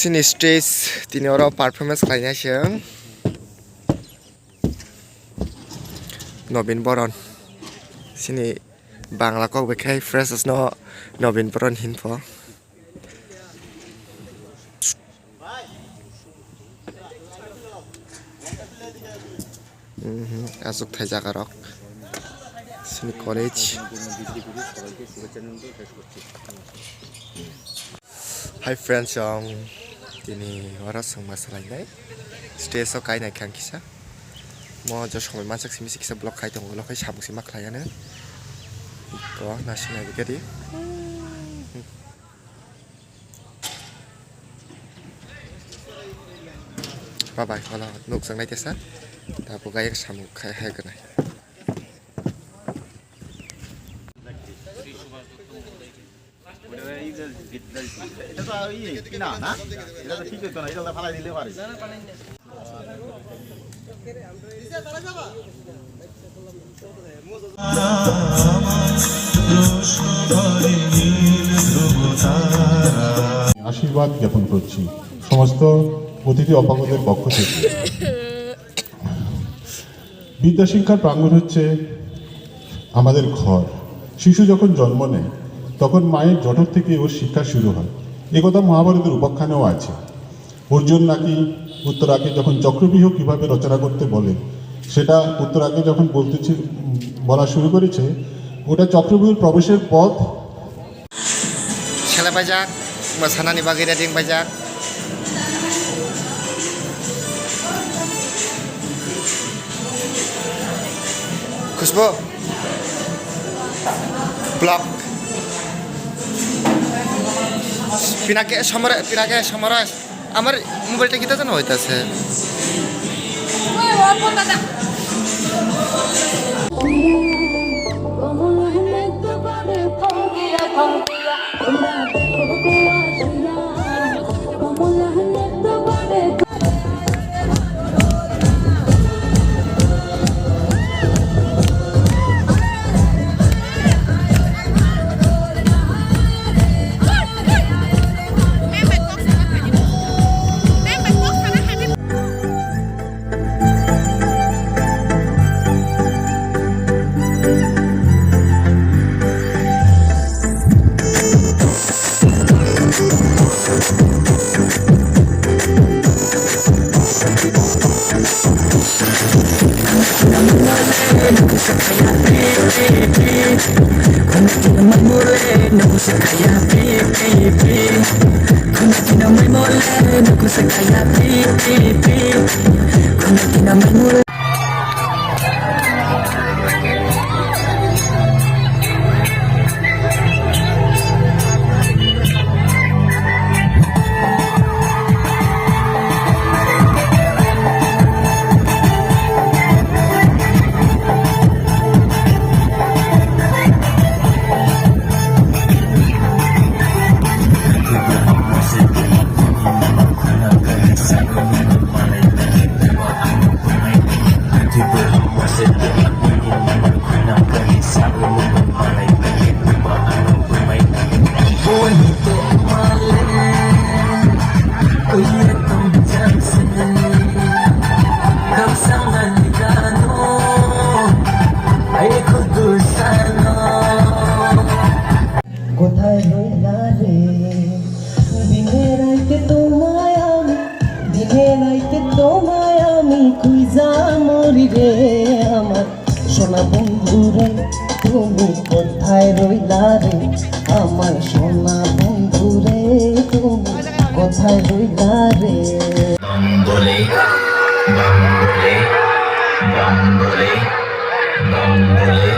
Sini stage tini orang performance kayaknya sih. Nobin Boron. Sini Bangla kok bekai fresh no Nobin Boron info. Asuk thai jaga rock. Sini college. Hi friends yang ini orang sang masalah ini. Stage so kai naik kan kisah. Mau jauh sampai masak sih misi kisah blok kai dong, blok kai sabuk sih mak layannya. Itu nasi naik jadi. Bye bye kalau nuk sang naik jasa. Tapi gaya sabuk kai hai kan. আশীর্বাদ জ্ঞাপন করছি সমস্ত অতিথি অপাগতের পক্ষ থেকে। বিদ্যাশিক্ষার প্রাঙ্গণ হচ্ছে আমাদের ঘর। শিশু যখন জন্ম নেয় তখন মায়ের জঠর থেকে ওর শিক্ষা শুরু হয়। একথা মহাভারতের উপাখ্যানেও আছে। অর্জুন নাকি উত্তরাকে যখন চক্রব্যূহ কিভাবে রচনা করতে বলে, সেটা উত্তরাকে যখন বলা শুরু করেছে, ওটা চক্রব্যূহের প্রবেশের পথ। Sela pajak, masalah nih bagi dading pajak. Kusbo, blok. Pinake samaras. Amar mobilটা kita জানো হইতাছে। সোনা বন্ধুরে তুমি কোথায় রইলা রে, আমার সোনা বন্ধুরে তুমি কোথায় রইলা রে। বম্বলে বম্বলে বম্বলে বম্বলে